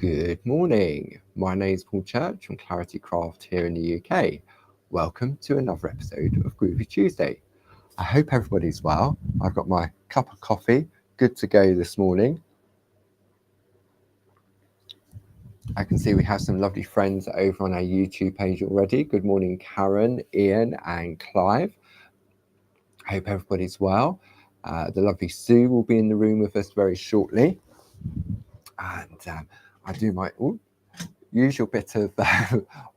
Good morning. My name is Paul Church from Clarity Craft here in the UK. Welcome to another episode of Groovi Tuesday. I hope everybody's well. I've got my cup of coffee, good to go this morning. I can see we have some lovely friends over on our YouTube page already. Good morning, Karen, Ian, and Clive. I hope everybody's well. The lovely Sue will be in the room with us very shortly. And I do my usual bit of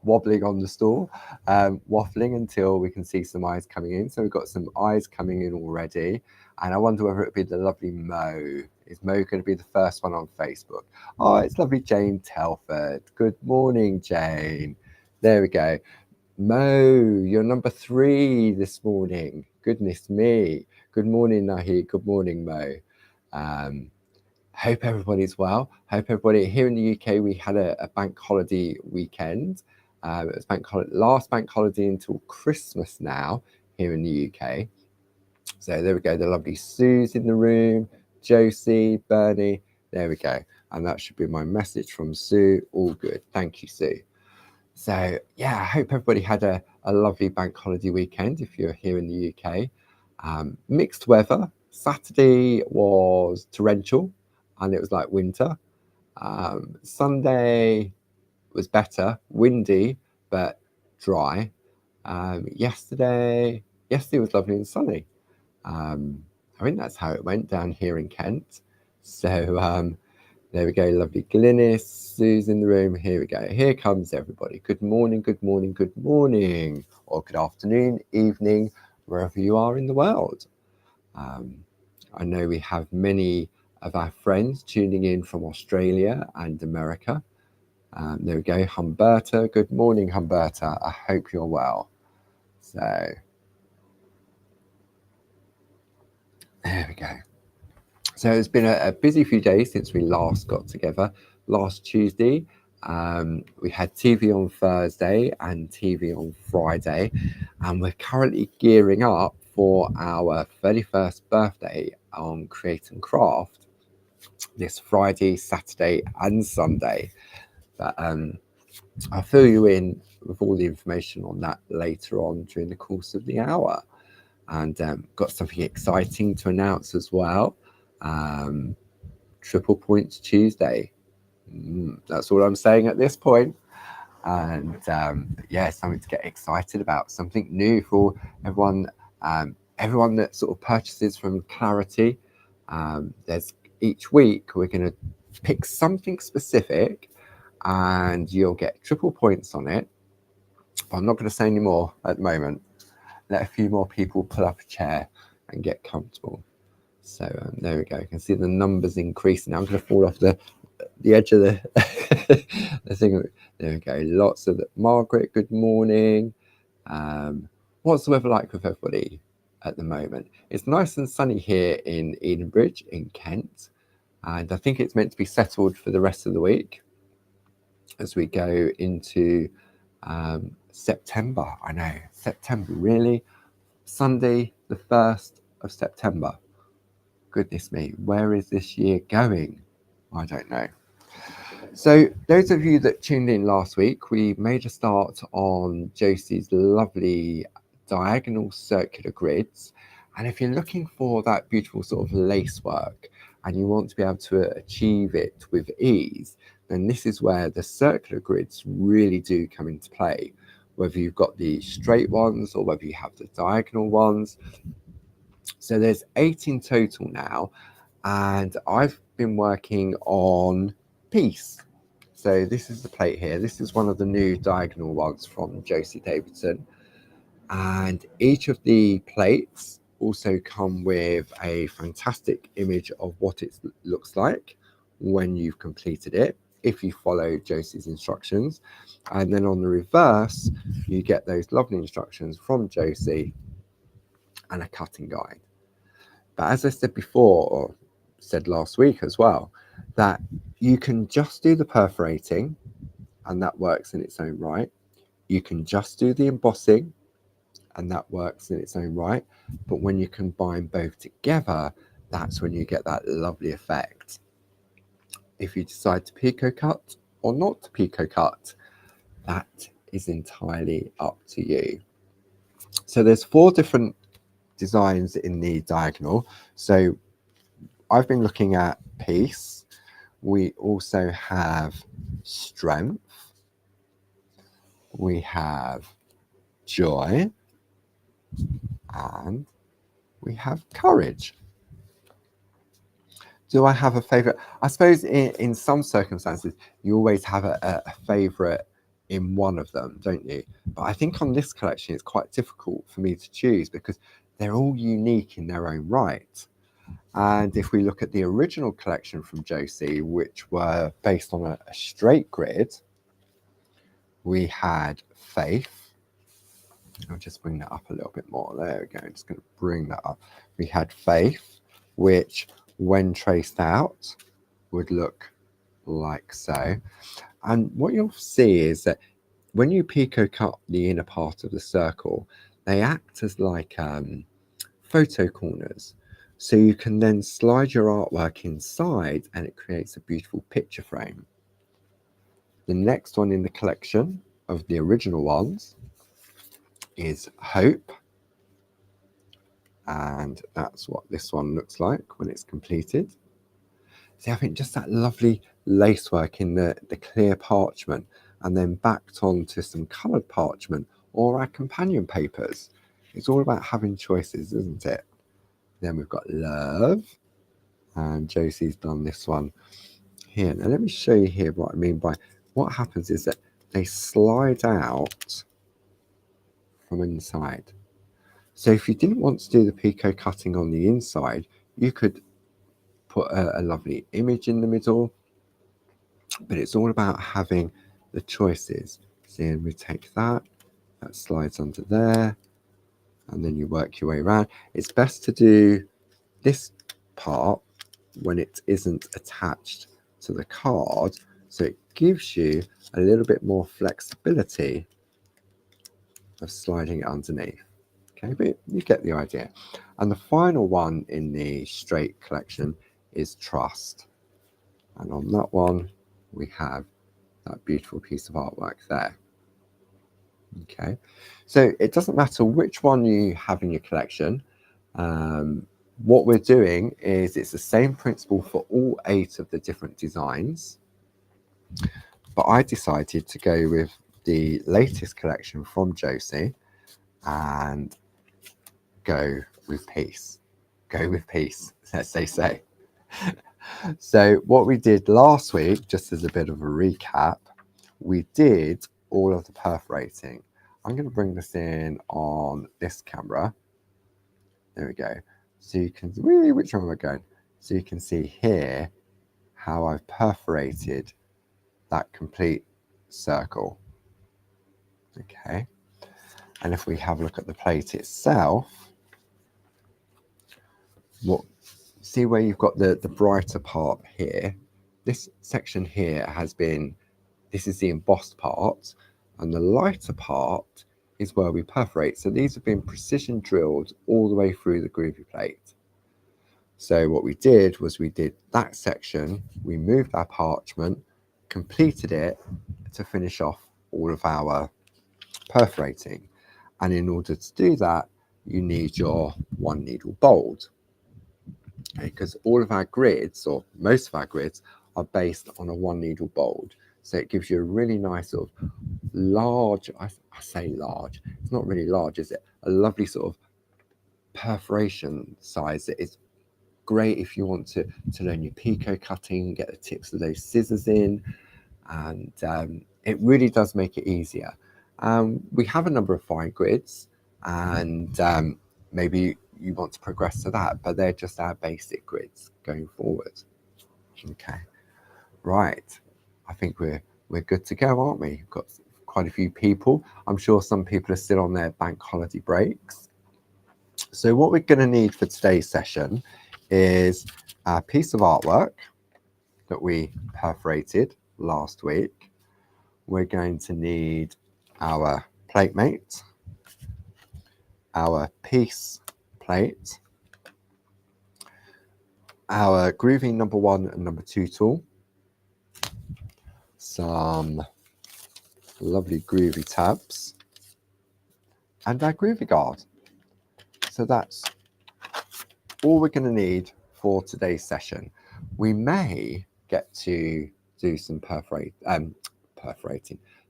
wobbling on the stool, waffling until we can see some eyes coming in. So we've got some eyes coming in already. And I wonder whether it'll be the lovely Mo. Is Mo going to be the first one on Facebook? Oh, it's lovely Jane Telford. Good morning, Jane. There we go. Mo, you're number 3 this morning. Goodness me. Good morning, Nahi. Good morning, Mo. Hope everybody's well. Hope everybody here in the UK, we had a bank holiday weekend. It was last bank holiday until Christmas now here in the UK. So there we go. The lovely Sue's in the room, Josie, Bernie. There we go. And that should be my message from Sue. All good. Thank you, Sue. So yeah, I hope everybody had a lovely bank holiday weekend if you're here in the UK. Mixed weather. Saturday was torrential and it was like winter. Sunday was better, windy, but dry. Yesterday was lovely and sunny. I think that's how it went down here in Kent. So there we go, lovely Glynis, Sue's in the room. Here we go. Here comes everybody. Good morning, good morning, good morning, or good afternoon, evening, wherever you are in the world. I know we have many of our friends tuning in from Australia and America. There we go, Humberta. Good morning, Humberta. I hope you're well. So there we go. So it's been a busy few days since we last got together. Last Tuesday, we had TV on Thursday and TV on Friday, and we're currently gearing up for our 31st birthday on Create and Craft this Friday, Saturday and Sunday. But I'll fill you in with all the information on that later on during the course of the hour. And got something exciting to announce as well. Triple Points Tuesday. That's all I'm saying at this point. And yeah, something to get excited about, something new for everyone. Everyone that sort of purchases from Clarity. There's each week we're going to pick something specific, and you'll get triple points on it. But I'm not going to say any more at the moment. Let a few more people pull up a chair and get comfortable. So there we go. You can see the numbers increasing. Now I'm going to fall off the edge of the, the thing. There we go. Lots of Margaret, good morning. What's the weather like with everybody at the moment? It's nice and sunny here in Edenbridge in Kent. And I think it's meant to be settled for the rest of the week as we go into September. I know, September, really? Sunday, the 1st of September. Goodness me, where is this year going? I don't know. So those of you that tuned in last week, we made a start on Josie's lovely diagonal circular grids. And if you're looking for that beautiful sort of lace work and you want to be able to achieve it with ease, then this is where the circular grids really do come into play. Whether you've got the straight ones or whether you have the diagonal ones. So there's 8 in total now, and I've been working on Peace. So this is the plate here. This is one of the new diagonal ones from Josie Davidson. And each of the plates also come with a fantastic image of what it looks like when you've completed it, if you follow Josie's instructions. And then on the reverse, you get those lovely instructions from Josie and a cutting guide. But as I said before, or said last week as well, that you can just do the perforating and that works in its own right. You can just do the embossing and that works in its own right. But when you combine both together, that's when you get that lovely effect. If you decide to picot cut or not to picot cut, that is entirely up to you. So there's 4 different designs in the diagonal. So I've been looking at peace. We also have strength. We have joy. And we have courage. Do I have a favourite? I suppose in some circumstances, you always have a favourite in one of them, don't you? But I think on this collection, it's quite difficult for me to choose because they're all unique in their own right. And if we look at the original collection from Josie, which were based on a straight grid, we had faith. I'll just bring that up a little bit more. There we go. I'm just going to bring that up. We had faith, which when traced out would look like so. And what you'll see is that when you picot cut the inner part of the circle, they act as like photo corners. So you can then slide your artwork inside and it creates a beautiful picture frame. The next one in the collection of the original ones is Hope. And that's what this one looks like when it's completed. See, I think just that lovely lacework in the clear parchment and then backed onto some coloured parchment or our companion papers. It's all about having choices, isn't it? Then we've got love, and Josie's done this one here. Now let me show you here what I mean by what happens is that they slide out from inside. So if you didn't want to do the picot cutting on the inside, you could put a lovely image in the middle, but it's all about having the choices. See, and we take that slides onto there, and then you work your way around. It's best to do this part when it isn't attached to the card, so it gives you a little bit more flexibility of sliding it underneath. Okay, but you get the idea. And the final one in the straight collection is Trust. And on that one, we have that beautiful piece of artwork there. Okay, so it doesn't matter which one you have in your collection. What we're doing is it's the same principle for all 8 of the different designs. But I decided to go with the latest collection from Josie and go with peace. Go with peace, as they say. So what we did last week, just as a bit of a recap, we did all of the perforating. I'm going to bring this in on this camera. There we go. So you can, which one am I going? So you can see here how I've perforated that complete circle. Okay. And if we have a look at the plate itself, see where you've got the brighter part here. This section here has been, this is the embossed part, and the lighter part is where we perforate. So these have been precision drilled all the way through the Groovi plate. So what we did was we did that section, we moved our parchment, completed it to finish off all of our perforating. And in order to do that, you need your 1 needle bolt. Okay, because all of our grids, or most of our grids, are based on a 1 needle bolt. So it gives you a really nice sort of large, I say large, it's not really large, is it? A lovely sort of perforation size that is great if you want to learn your picot cutting, get the tips of those scissors in, and it really does make it easier. We have a number of fine grids, and maybe you want to progress to that, but they're just our basic grids going forward. Okay, right. I think we're good to go, aren't we? We've got quite a few people. I'm sure some people are still on their bank holiday breaks. So what we're going to need for today's session is a piece of artwork that we perforated last week. We're going to need our plate mate, our piece plate, our Groovi number 1 and number 2 tool, some lovely Groovi tabs and our Groovi guard. So that's all we're going to need for today's session. We may get to do some perforating,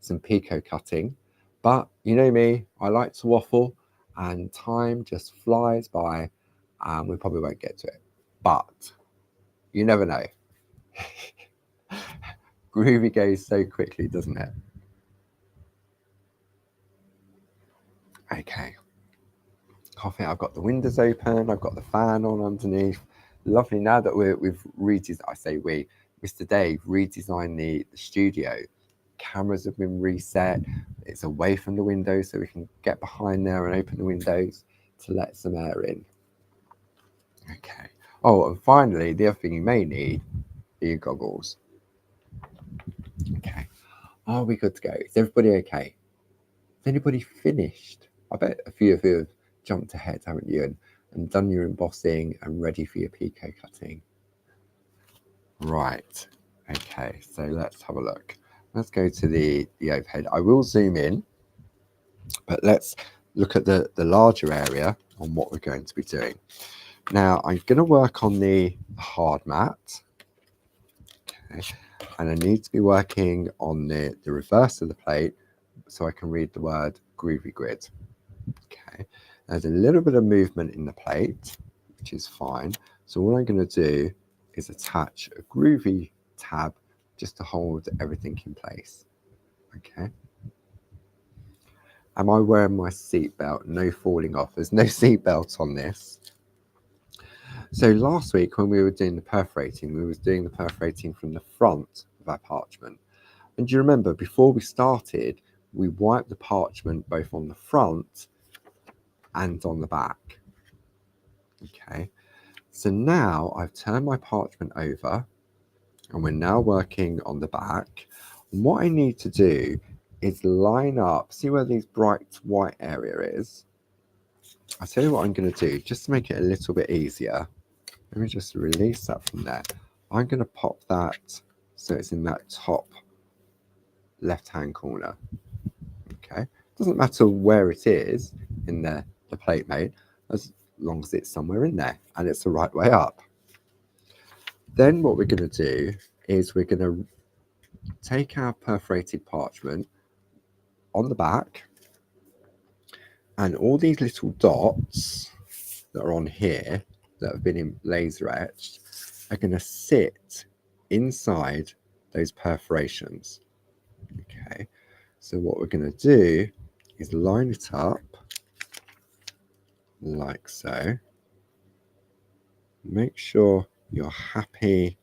some picot cutting, but you know me, I like to waffle and time just flies by and we probably won't get to it, but you never know. Groovi goes so quickly, doesn't it? Okay. Coffee. I've got the windows open. I've got the fan on underneath. Lovely. Now that we've redesigned, I say we, Mr. Dave redesigned the studio. Cameras have been reset. It's away from the windows, so we can get behind there and open the windows to let some air in. Okay. Oh, and finally, the other thing you may need are your goggles. Okay. Are we good to go? Is everybody okay? Is anybody finished? I bet a few of you have jumped ahead, haven't you, and done your embossing and ready for your picot cutting. Right. Okay, so let's have a look. Let's go to the overhead. I will zoom in, but let's look at the larger area on what we're going to be doing. Now, I'm going to work on the hard mat. Okay. And I need to be working on the reverse of the plate so I can read the word Groovi Grid. Okay, there's a little bit of movement in the plate, which is fine. So what I'm going to do is attach a Groovi tab just to hold everything in place. Okay. Am I wearing my seatbelt? No falling off. There's no seatbelt on this. So last week when we were doing the perforating, we were doing the perforating from the front of our parchment. And do you remember, before we started, we wiped the parchment both on the front and on the back. Okay, so now I've turned my parchment over and we're now working on the back. And what I need to do is line up, see where this bright white area is. I'll tell you what I'm going to do, just to make it a little bit easier. Let me just release that from there. I'm going to pop that so it's in that top left-hand corner. Okay, doesn't matter where it is in the plate mate, as long as it's somewhere in there and it's the right way up. Then what we're going to do is we're going to take our perforated parchment on the back, and all these little dots that are on here that have been in laser etched are going to sit inside those perforations. Okay, so what we're going to do is line it up like so. Make sure you're happy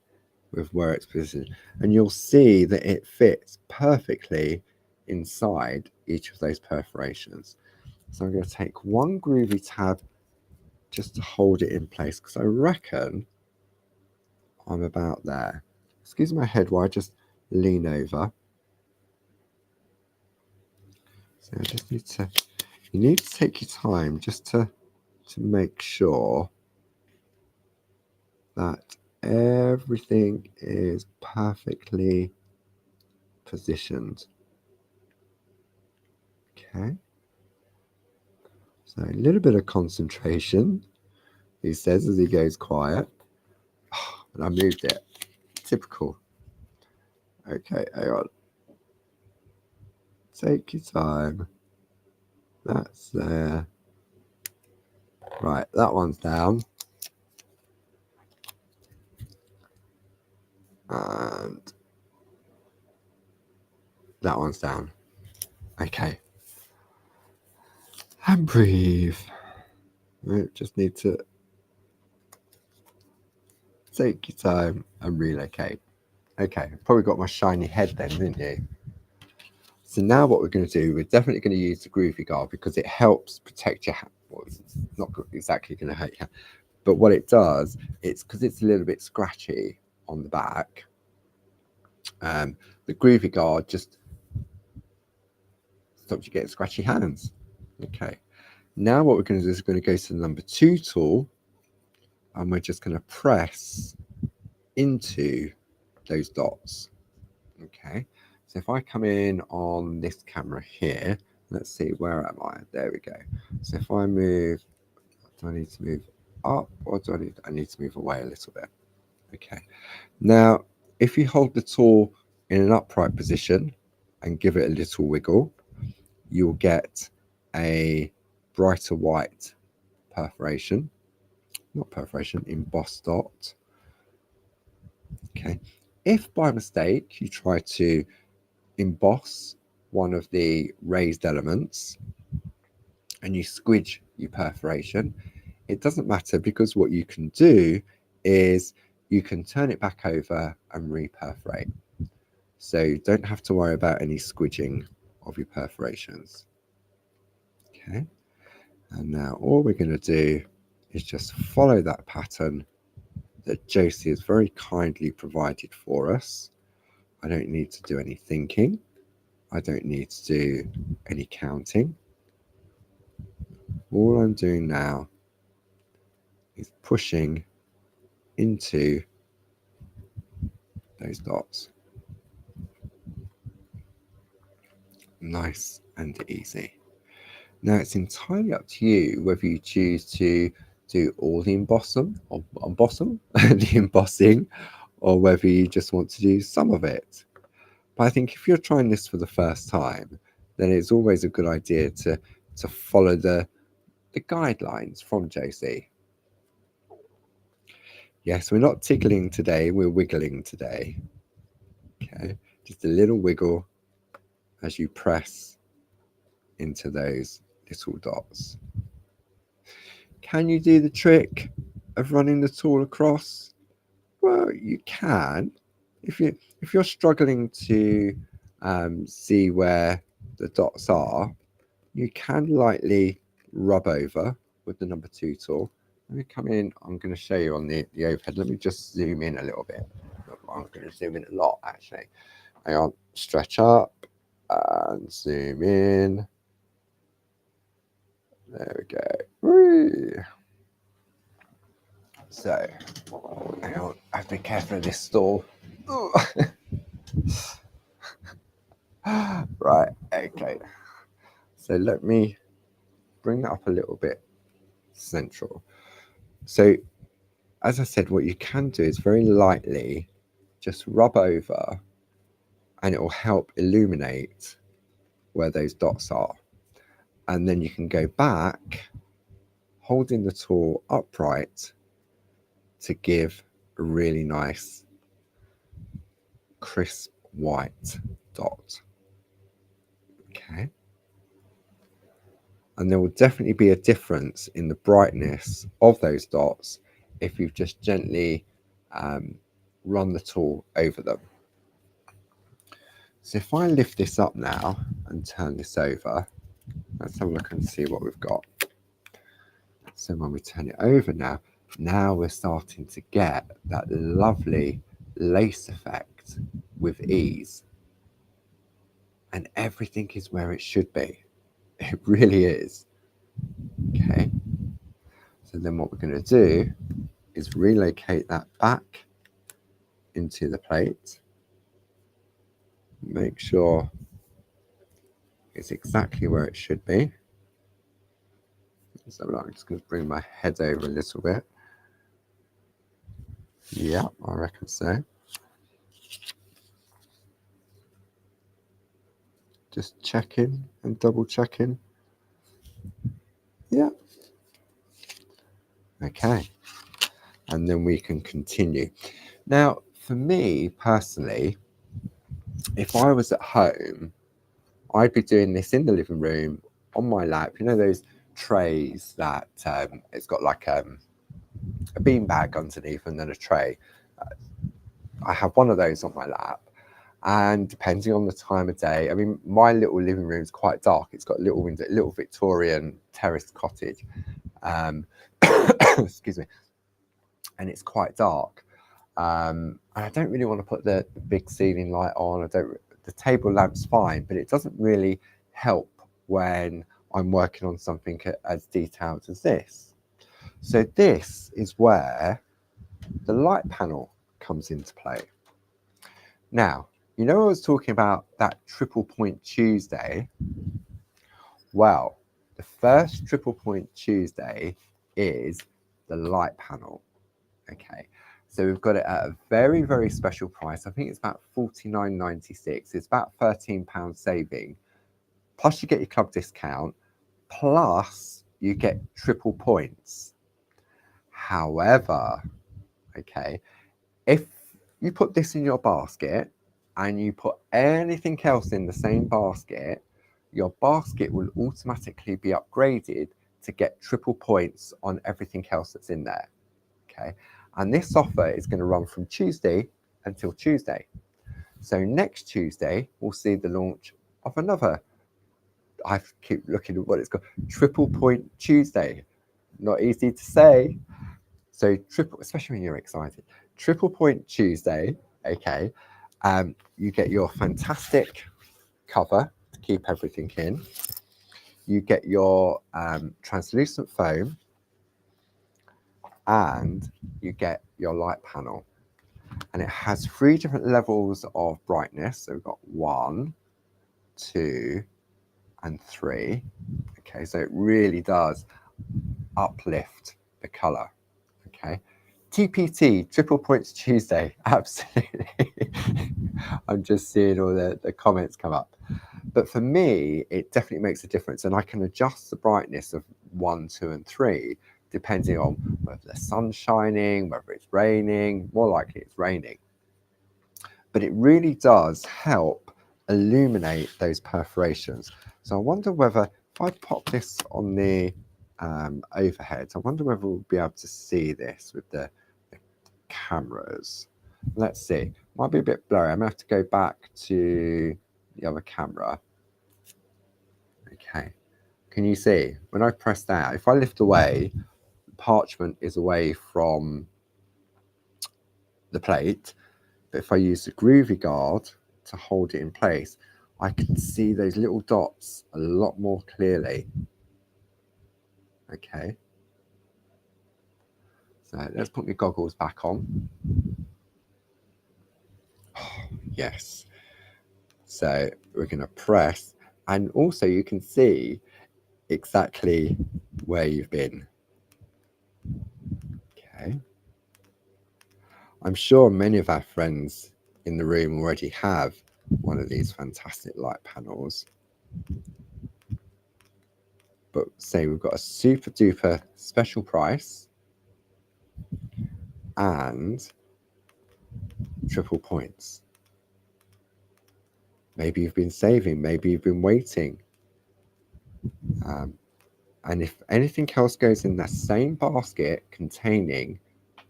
with where it's positioned, and you'll see that it fits perfectly inside each of those perforations. So I'm going to take one Groovi tab just to hold it in place, because I reckon I'm about there. Excuse my head while I just lean over. So I just need to, you need to take your time just to make sure that everything is perfectly positioned. Okay. So a little bit of concentration, he says as he goes quiet. Oh, and I moved it. Typical. Okay, hang on. Take your time. That's there. Right, that one's down. And that one's down. Okay. And breathe. We just need to take your time and relocate. Okay, probably got my shiny head then, didn't you? So now what we're going to do, we're definitely going to use the Groovi guard because it helps protect your hand. Well, it's not exactly going to hurt you, but what it does, it's because it's a little bit scratchy on the back. The Groovi guard just stops you getting scratchy hands. Okay. Now what we're going to do is we're going to go to the number 2 tool, and we're just going to press into those dots. Okay. So if I come in on this camera here, let's see, where am I? There we go. So if I move, do I need to move up, or do I need to move away a little bit? Okay. Now, if you hold the tool in an upright position and give it a little wiggle, you'll get a brighter white perforation, not perforation, embossed dot. Okay. If by mistake you try to emboss one of the raised elements and you squidge your perforation, it doesn't matter, because what you can do is you can turn it back over and reperforate. So you don't have to worry about any squidging of your perforations. Okay. And now all we're going to do is just follow that pattern that Josie has very kindly provided for us. I don't need to do any thinking. I don't need to do any counting. All I'm doing now is pushing into those dots. Nice and easy. Now it's entirely up to you whether you choose to do all the embossing, or whether you just want to do some of it. But I think if you're trying this for the first time, then it's always a good idea to follow the guidelines from Josie. Yes, we're not tickling today, we're wiggling today. Okay, just a little wiggle as you press into those little dots. Can you do the trick of running the tool across? Well, you can. If you're struggling to see where the dots are, you can lightly rub over with the number 2 tool. Let me come in. I'm going to show you on the overhead. Let me just zoom in a little bit. I'm going to zoom in a lot, actually. Hang on. Stretch up and zoom in. There we go. Whee. So, hang on. I have to be careful of this stall. Right, okay. So let me bring that up a little bit central. So, as I said, what you can do is very lightly just rub over, and it will help illuminate where those dots are. And then you can go back, holding the tool upright to give a really nice, crisp white dot. Okay. And there will definitely be a difference in the brightness of those dots if you've just gently run the tool over them. So if I lift this up now and turn this over, let's have a look and see what we've got. So when we turn it over now we're starting to get that lovely lace effect with ease. And everything is where it should be. It really is. Okay. So then what we're going to do is relocate that back into the plate. Make sure it's exactly where it should be. So I'm just going to bring my head over a little bit. Yeah, I reckon so. Just checking and double checking. Yeah. Okay. And then we can continue. Now, for me personally, if I was at home, I'd be doing this in the living room on my lap. You know those trays that it's got like a bean bag underneath and then a tray. I have one of those on my lap, and depending on the time of day, I mean, my little living room is quite dark. It's got little window, little Victorian terraced cottage. Excuse me, and it's quite dark. And I don't really want to put the big ceiling light on. The table lamp's fine, but it doesn't really help when I'm working on something as detailed as this. So this is where the light panel comes into play. Now, You know, I was talking about that triple point Tuesday. Well, the first triple point Tuesday is the light panel. Okay, so we've got it at a very, very special price. I think it's about £49.96. It's about £13 saving. Plus, you get your club discount. Plus, you get triple points. However, okay, if you put this in your basket and you put anything else in the same basket, your basket will automatically be upgraded to get triple points on everything else that's in there. Okay, and this offer is going to run from Tuesday until Tuesday. So next Tuesday, we'll see the launch of another. I keep looking at what it's called, Triple Point Tuesday. Not easy to say. So triple, especially when you're excited. Triple Point Tuesday. Okay, you get your fantastic cover to keep everything in. You get your translucent foam, and you get your light panel. And it has 3 different levels of brightness. So we've got 1, 2, and 3. Okay, so it really does uplift the color. Okay, TPT, Triple Points Tuesday, absolutely. I'm just seeing all the comments come up. But for me, it definitely makes a difference, and I can adjust the brightness of 1, 2, and 3 depending on whether the sun's shining, whether it's raining. More likely it's raining. But it really does help illuminate those perforations. So I wonder whether, if I pop this on the overhead, I wonder whether we'll be able to see this with the cameras. Let's see. Might be a bit blurry. I'm going to have to go back to the other camera. Okay. Can you see? When I press that, if I lift away, the parchment is away from the plate. But if I use the Groovi guard to hold it in place, I can see those little dots a lot more clearly. Okay. So let's put my goggles back on. Oh, yes. So we're going to press, and also you can see exactly where you've been. Okay. I'm sure many of our friends in the room already have one of these fantastic light panels. But say we've got a super duper special price and triple points. Maybe you've been saving, maybe you've been waiting. And if anything else goes in that same basket containing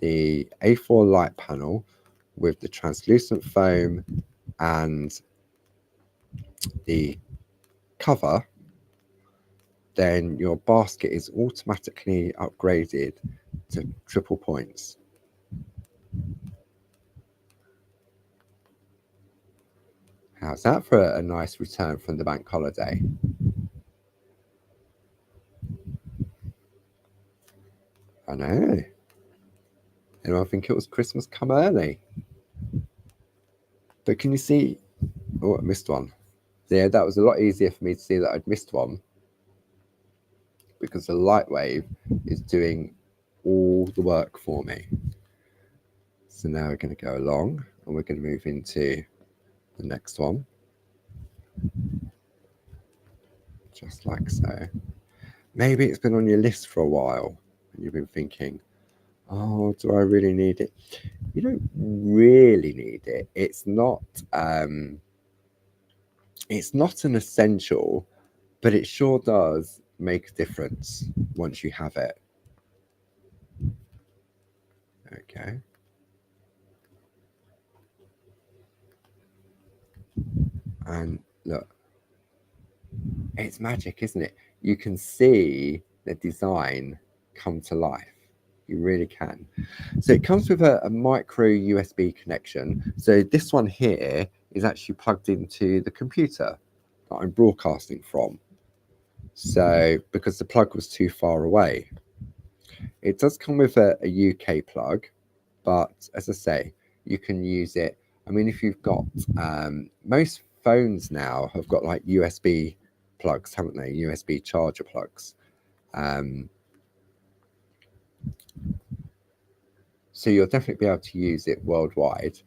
the A4 light panel with the translucent foam and the cover, then your basket is automatically upgraded to triple points. How's that for a nice return from the bank holiday? I know. Anyone think it was Christmas come early? But can you see? Oh, I missed one. Yeah, that was a lot easier for me to see that I'd missed one, because the light wave is doing all the work for me. So now we're going to go along and we're going to move into the next one. Just like so. Maybe it's been on your list for a while and you've been thinking, oh, do I really need it? You don't really need it. It's not an essential, but it sure does make a difference once you have it. Okay. And look, it's magic, isn't it? You can see the design come to life. You really can. So it comes with a micro USB connection. So this one here is actually plugged into the computer that I'm broadcasting from. So because the plug was too far away. It does come with a UK plug, but as I say, you can use it I mean, if you've got most phones now have got like USB plugs, haven't they? USB charger plugs. So you'll definitely be able to use it worldwide.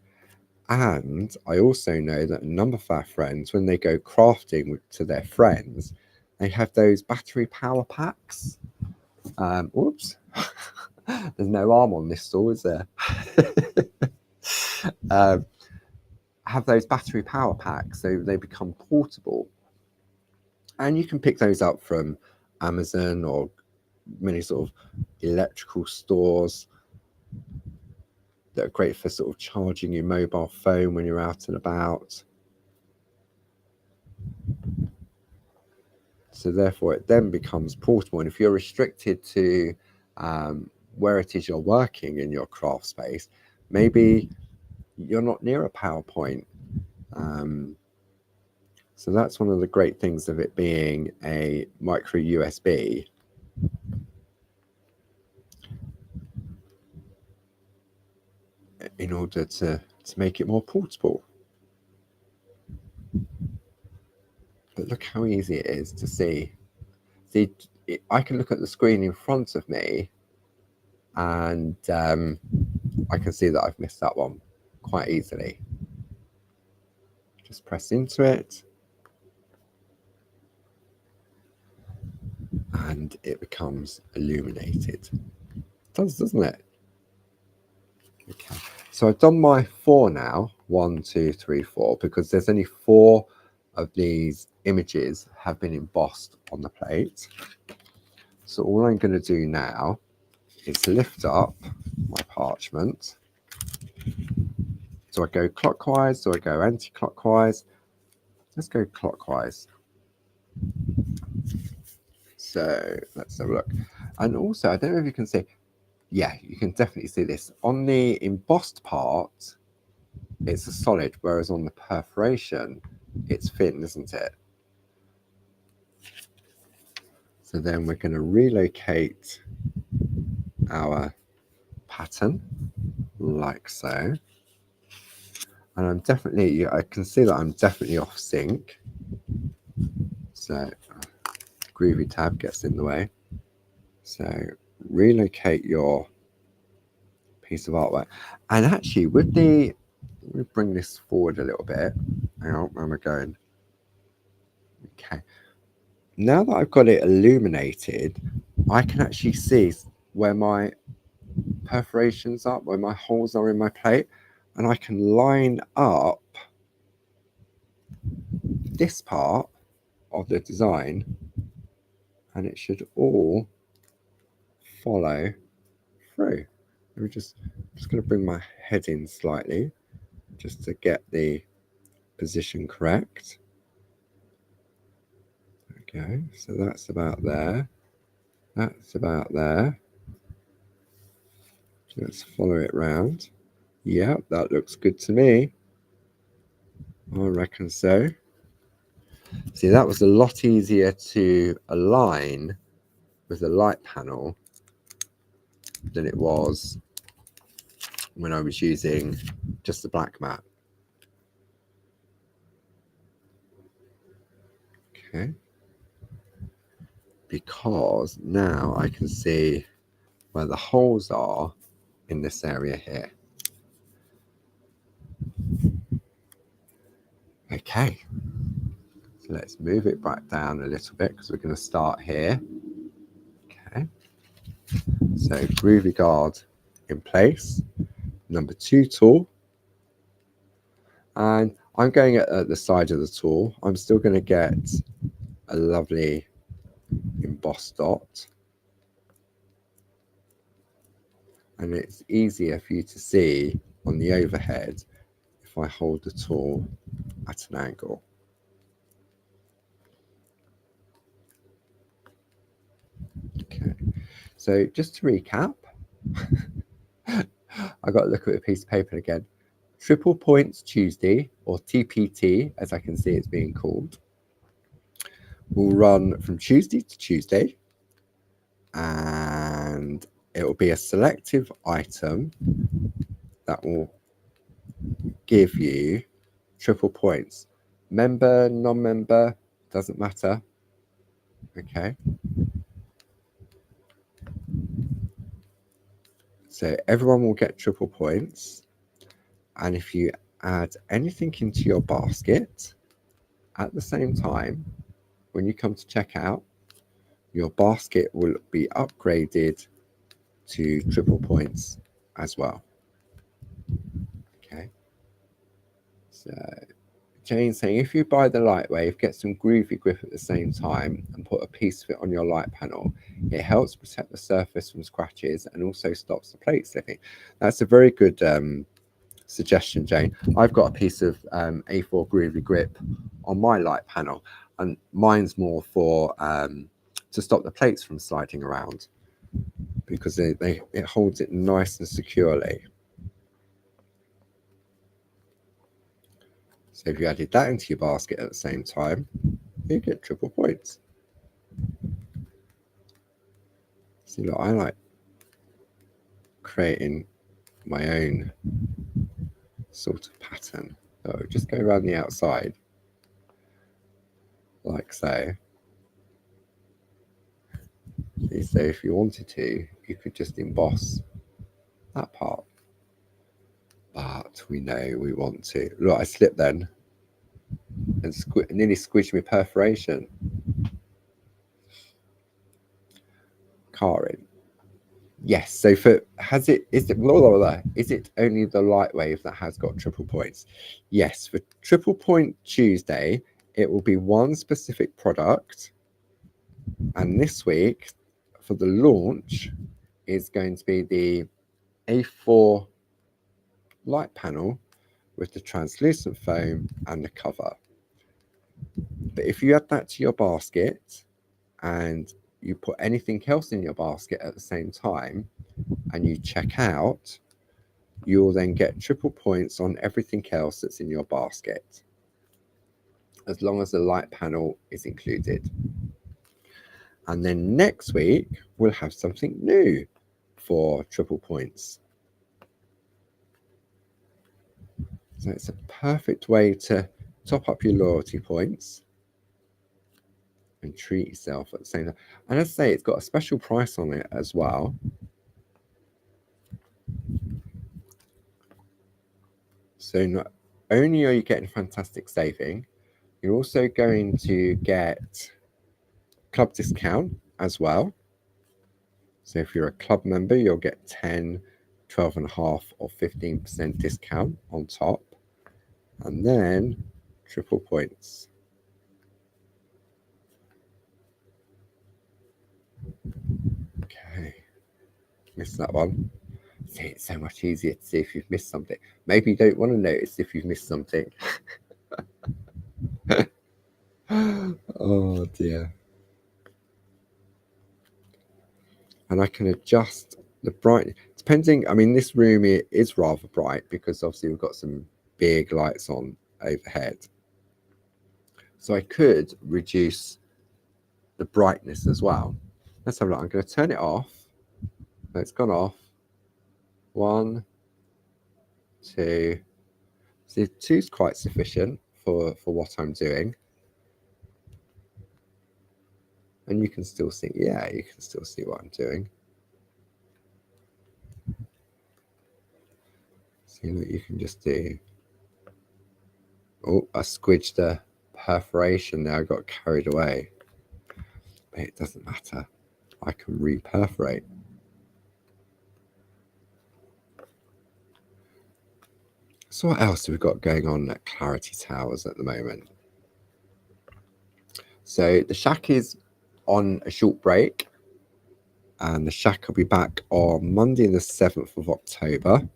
And I also know that a number of our friends, when they go crafting to their friends, they have those battery power packs. Oops, there's no arm on this saw, is there? Have those battery power packs so they become portable. And you can pick those up from Amazon or many sort of electrical stores that are great for sort of charging your mobile phone when you're out and about. So therefore it then becomes portable. And if you're restricted to where it is you're working in your craft space, maybe you're not near a PowerPoint. So that's one of the great things of it being a micro USB. In order to make it more portable. But look how easy it is to see. See, I can look at the screen in front of me and I can see that I've missed that one quite easily. Just press into it and it becomes illuminated. It does, doesn't it? Okay, so I've done my 4 now, 1, 2, 3, 4, because there's only 4 of these images have been embossed on the plate. So all I'm going to do now is lift up my parchment. Do I go clockwise? Do I go anti-clockwise? Let's go clockwise. So let's have a look. And also, I don't know if you can see, yeah, you can definitely see this. On the embossed part, it's a solid, whereas on the perforation, it's thin, isn't it? So then we're going to relocate our pattern like so. And I'm definitely, I can see that I'm definitely off sync. So Groovi tab gets in the way. So relocate your piece of artwork. And actually with the, let me bring this forward a little bit. Hang on, where am I going? Okay. Now that I've got it illuminated, I can actually see where my perforations are, where my holes are in my plate, and I can line up this part of the design and it should all follow through. Let me just going to bring my head in slightly just to get the position correct. Okay, so that's about there. That's about there. Let's follow it round. Yeah, that looks good to me. I reckon so. See, that was a lot easier to align with the light panel than it was when I was using just the black mat. Okay. Because now I can see where the holes are in this area here. Okay. So let's move it back down a little bit because we're going to start here. Okay. So Groovi guard in place. Number 2 tool. And I'm going at the side of the tool. I'm still going to get a lovely embossed dot. And it's easier for you to see on the overhead if I hold the tool at an angle. Okay, so just to recap, I got to look at a piece of paper again. Triple Points Tuesday, or TPT, as I can see it's being called, will run from Tuesday to Tuesday, and it will be a selective item that will give you triple points. Member, non-member, doesn't matter. Okay. So everyone will get triple points. And if you add anything into your basket at the same time, when you come to check out, your basket will be upgraded to triple points as well. Okay. So Jane's saying, if you buy the Lightwave, get some Groovi grip at the same time and put a piece of it on your light panel. It helps protect the surface from scratches and also stops the plate slipping. That's a very good suggestion, Jane. I've got a piece of A4 Groovi grip on my light panel, and mine's more for to stop the plates from sliding around, because it holds it nice and securely. So if you added that into your basket at the same time, you get triple points. See, look, I like creating my own sort of pattern. So just go around the outside, like so. So if you wanted to, you could just emboss that part. But we know we want to. Look, I slipped then and nearly squished my perforation. Karin. Yes, so is it only the Lightwave that has got triple points? Yes, for Triple Point Tuesday, it will be one specific product. And this week, for the launch, is going to be the A4 light panel with the translucent foam and the cover. But if you add that to your basket and you put anything else in your basket at the same time and you check out, you'll then get triple points on everything else that's in your basket, as long as the light panel is included. And then next week, we'll have something new for triple points. So it's a perfect way to top up your loyalty points and treat yourself at the same time. And as I say, it's got a special price on it as well. So not only are you getting fantastic saving, you're also going to get club discount as well. So if you're a club member, you'll get 10, 12.5 or 15% discount on top. And then triple points. Okay, missed that one. See, it's so much easier to see if you've missed something. Maybe you don't want to notice if you've missed something. Oh dear. And I can adjust the brightness depending. I mean, this room is rather bright because obviously we've got some big lights on overhead. So I could reduce the brightness as well. Let's have a look. I'm going to turn it off. So it's gone off. 1, 2. So 2 is quite sufficient for what I'm doing. And you can still see, yeah, you can still see what I'm doing. See what you can just do. Oh, I squidged the perforation there. I got carried away. But it doesn't matter. I can re-perforate. So what else have we got going on at Clarity Towers at the moment? So the Shack is on a short break. And the Shack will be back on Monday the 7th of October.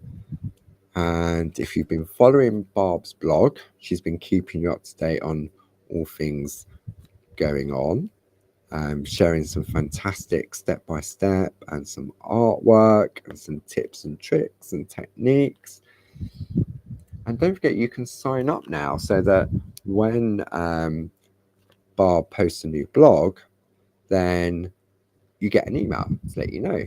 And if you've been following Barb's blog, she's been keeping you up to date on all things going on, sharing some fantastic step-by-step and some artwork and some tips and tricks and techniques. And don't forget, you can sign up now so that when Barb posts a new blog, then you get an email to let you know.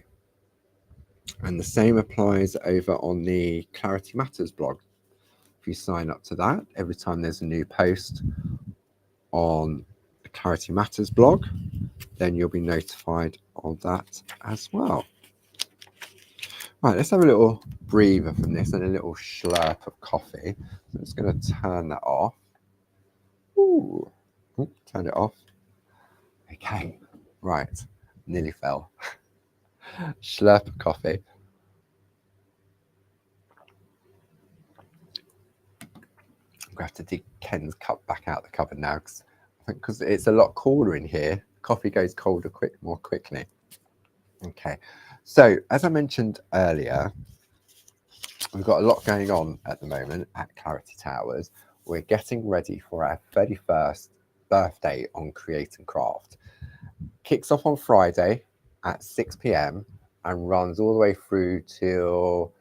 And the same applies over on the Clarity Matters blog. if you sign up to that, every time there's a new post on the Clarity Matters blog, then you'll be notified of that as well. Right, let's have a little breather from this and a little slurp of coffee. So I'm just going to turn that off. Ooh, turn it off. Okay, right, nearly fell. Slurp of coffee. I'm going to have to dig Ken's cup back out the cupboard now, because it's a lot cooler in here. Coffee goes colder more quickly. Okay, so as I mentioned earlier, we've got a lot going on at the moment at Clarity Towers. We're getting ready for our 31st birthday on Create and Craft. Kicks off on Friday at 6 p.m. and runs all the way through until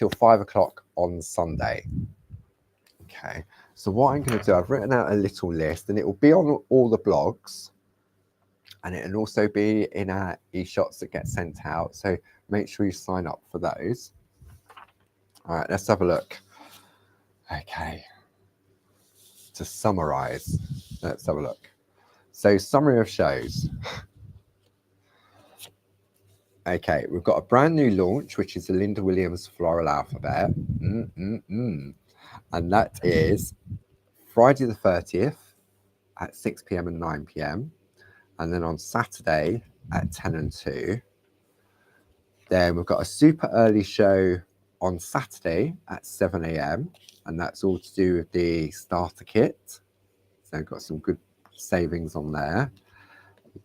5 o'clock on Sunday. Okay, so what I'm going to do, I've written out a little list, and it will be on all the blogs, and it'll also be in our e-shots that get sent out. So make sure you sign up for those. All right, let's have a look. Okay, to summarize, let's have a look. So summary of shows. Okay, we've got a brand new launch, which is the Linda Williams Floral Alphabet. And that is Friday the 30th at 6 p.m. and 9 p.m. And then on Saturday at 10 and 2. Then we've got a super early show on Saturday at 7 a.m. And that's all to do with the starter kit. So I've got some good savings on there.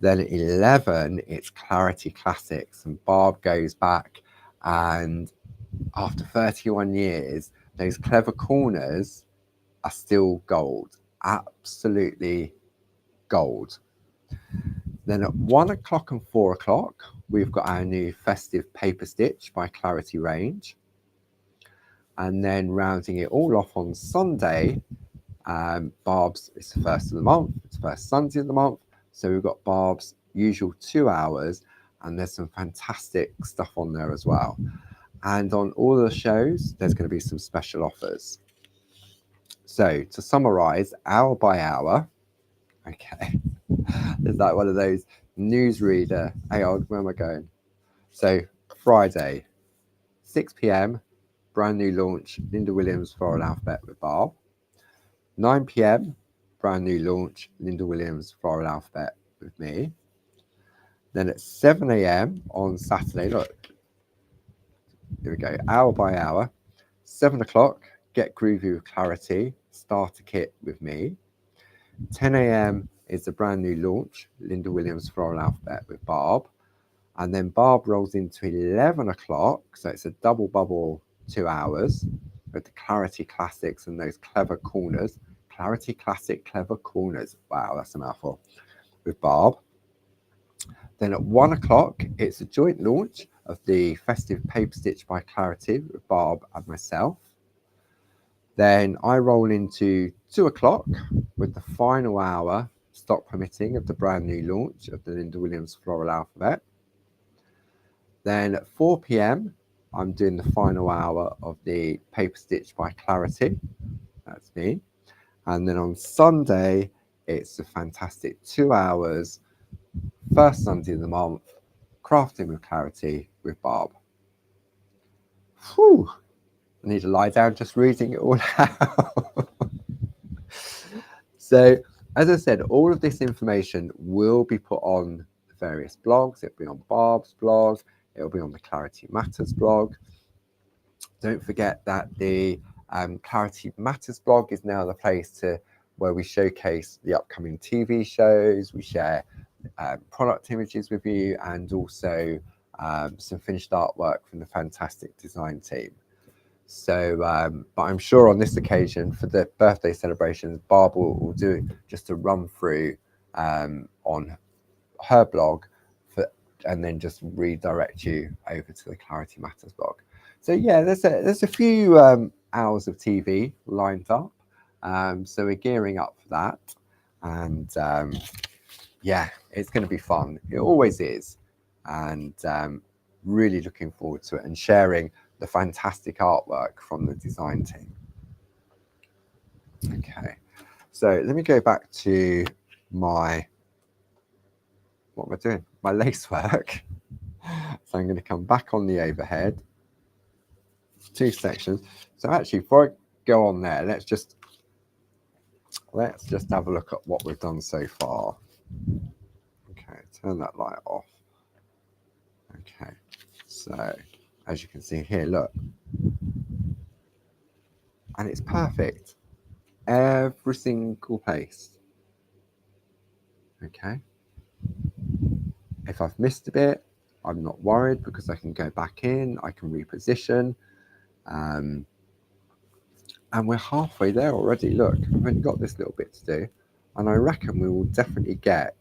Then at 11, it's Clarity Classics, and Barb goes back, and after 31 years, those clever corners are still gold, absolutely gold. Then at 1 o'clock and 4 o'clock, we've got our new festive paper stitch by Clarity range. And then rounding it all off on Sunday, Barb's, it's the first of the month, it's the first Sunday of the month. So we've got Barb's usual 2 hours, and there's some fantastic stuff on there as well. And on all of the shows, there's going to be some special offers. So to summarize, hour by hour, okay, is that one of those newsreader, hey, where am I going? So Friday, 6 p.m, brand new launch, Linda Williams Floral Alphabet with Barb. 9 p.m, brand new launch, Linda Williams Floral Alphabet with me. Then at 7 a.m. on Saturday, look, here we go, hour by hour. 7 o'clock, Get Groovy with Clarity, starter kit with me. 10 a.m. is the brand new launch, Linda Williams Floral Alphabet with Barb. And then Barb rolls into 11 o'clock, so it's a double bubble 2 hours with the Clarity Classics and those clever corners. Clarity Classic Clever Corners. Wow, that's a mouthful. With Barb. Then at 1 o'clock, it's a joint launch of the festive paper stitch by Clarity with Barb and myself. Then I roll into 2 o'clock with the final hour, stock permitting, of the brand new launch of the Linda Williams Floral Alphabet. Then at 4 p.m, I'm doing the final hour of the paper stitch by Clarity. That's me. And then on Sunday, it's a fantastic 2 hours, first Sunday of the month, crafting with Clarity with Barb. Whew, I need to lie down just reading it all out. So, as I said, all of this information will be put on the various blogs. It'll be on Barb's blog. It'll be on the Clarity Matters blog. Don't forget that the Clarity Matters blog is now the place where we showcase the upcoming TV shows. We share product images with you, and also some finished artwork from the fantastic design team. So, but I'm sure on this occasion, for the birthday celebrations, Barb will do just a run through on her blog, and then just redirect you over to the Clarity Matters blog. So yeah, there's a few hours of TV lined up. So we're gearing up for that, and yeah, it's going to be fun. It always is, and really looking forward to it and sharing the fantastic artwork from the design team. Okay, so let me go back to my, what am I doing? My lacework. So I'm going to come back on the overhead, 2 sections. So actually, before I go on there, let's just have a look at what we've done so far. Okay, turn that light off. Okay, so as you can see here, look, and it's perfect, every single place. Okay, if I've missed a bit, I'm not worried because I can go back in, I can reposition, and we're halfway there already. Look, I've only got this little bit to do, and I reckon we will definitely get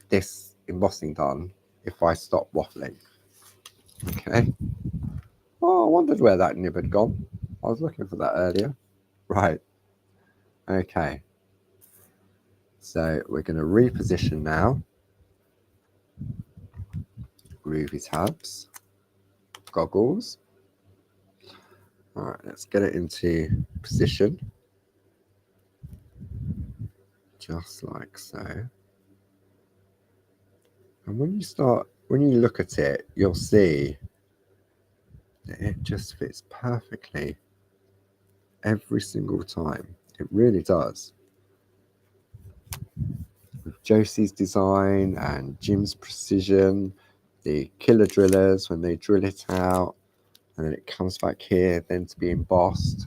this embossing done if I stop waffling. Okay. Oh, I wondered where that nib had gone. I was looking for that earlier. Right. Okay. So we're going to reposition now. Groovi tabs, goggles. All right, let's get it into position. Just like so. And when you look at it, you'll see that it just fits perfectly every single time. It really does. With Josie's design and Jim's precision, the killer drillers when they drill it out, and then it comes back here then to be embossed.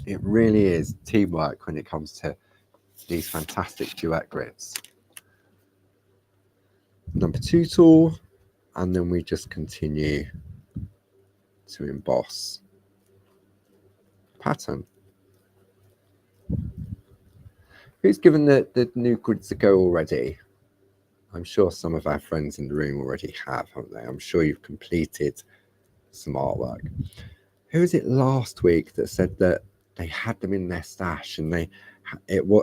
It really is teamwork when it comes to these fantastic Duet grids. Number 2 tool, and then we just continue to emboss pattern. Who's given the new grids a go already? I'm sure some of our friends in the room already have, haven't they? I'm sure you've completed some artwork. Who was it last week that said that they had them in their stash and it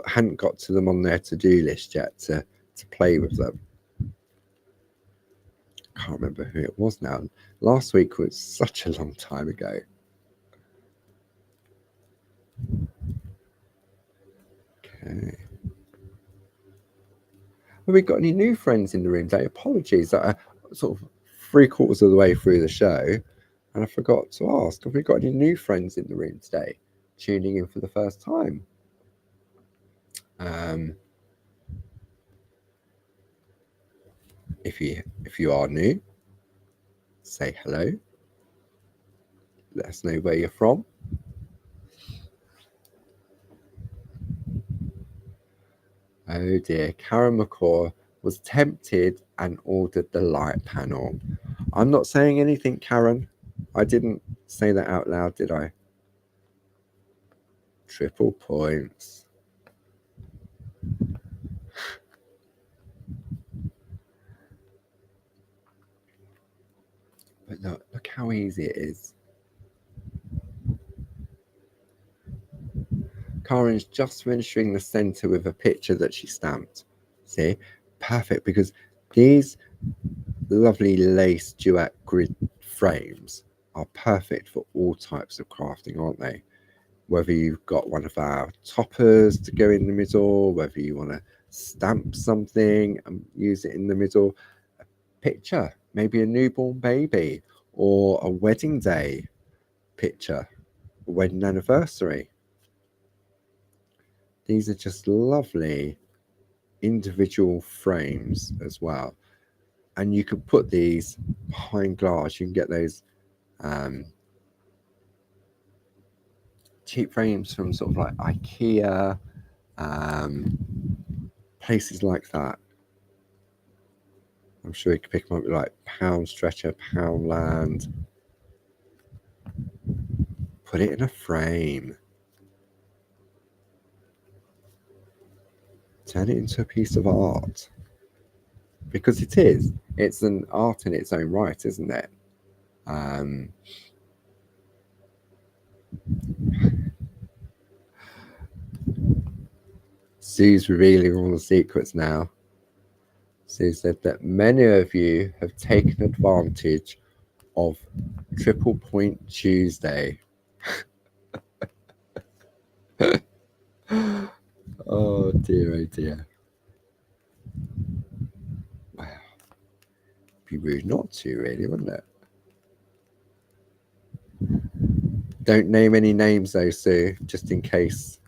hadn't got to them on their to-do list yet to play with them? I can't remember who it was now. Last week was such a long time ago. Okay. Have we got any new friends in the room today? Apologies that I sort of 3/4 of the way through the show and I forgot to ask, have we got any new friends in the room today tuning in for the first time? If you are new, say hello. Let us know where you're from. Oh dear, Karen McCaw was tempted and ordered the light panel. I'm not saying anything, Karen. I didn't say that out loud, did I? Triple points. But look how easy it is. Karen's just finishing the center with a picture that she stamped. See? Perfect, because these lovely lace Duet grid frames are perfect for all types of crafting, aren't they? Whether you've got one of our toppers to go in the middle, whether you want to stamp something and use it in the middle, a picture, maybe a newborn baby, or a wedding day picture, a wedding anniversary. These are just lovely individual frames as well. And you can put these behind glass. You can get those cheap frames from sort of like IKEA, places like that. I'm sure you can pick them up like Pound Stretcher, Poundland. Put it in a frame. Turn it into a piece of art. Because it is. It's an art in its own right, isn't it? Sue's revealing all the secrets now. Sue said that many of you have taken advantage of Triple Point Tuesday. Oh dear, oh dear. Wow. Be rude not to, really, wouldn't it? Don't name any names though, Sue, just in case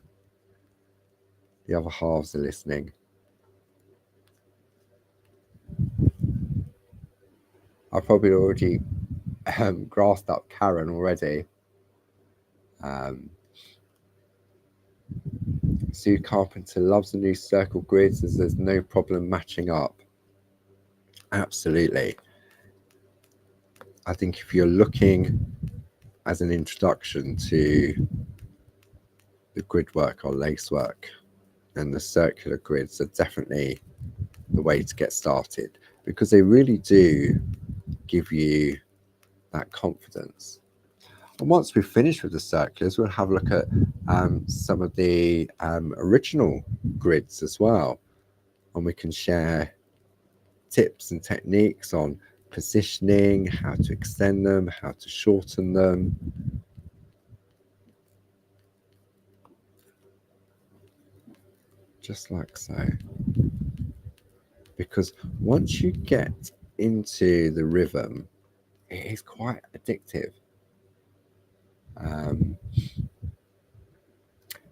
the other halves are listening. I probably already grasped up Karen already. Sue Carpenter loves the new circle grids as there's no problem matching up. Absolutely. I think if you're looking as an introduction to the grid work or lace work, and the circular grids are definitely the way to get started, because they really do give you that confidence. And once we've finished with the circulars, we'll have a look at some of the original grids as well, and we can share tips and techniques on positioning, how to extend them, how to shorten them. Just like so. Because once you get into the rhythm, it is quite addictive.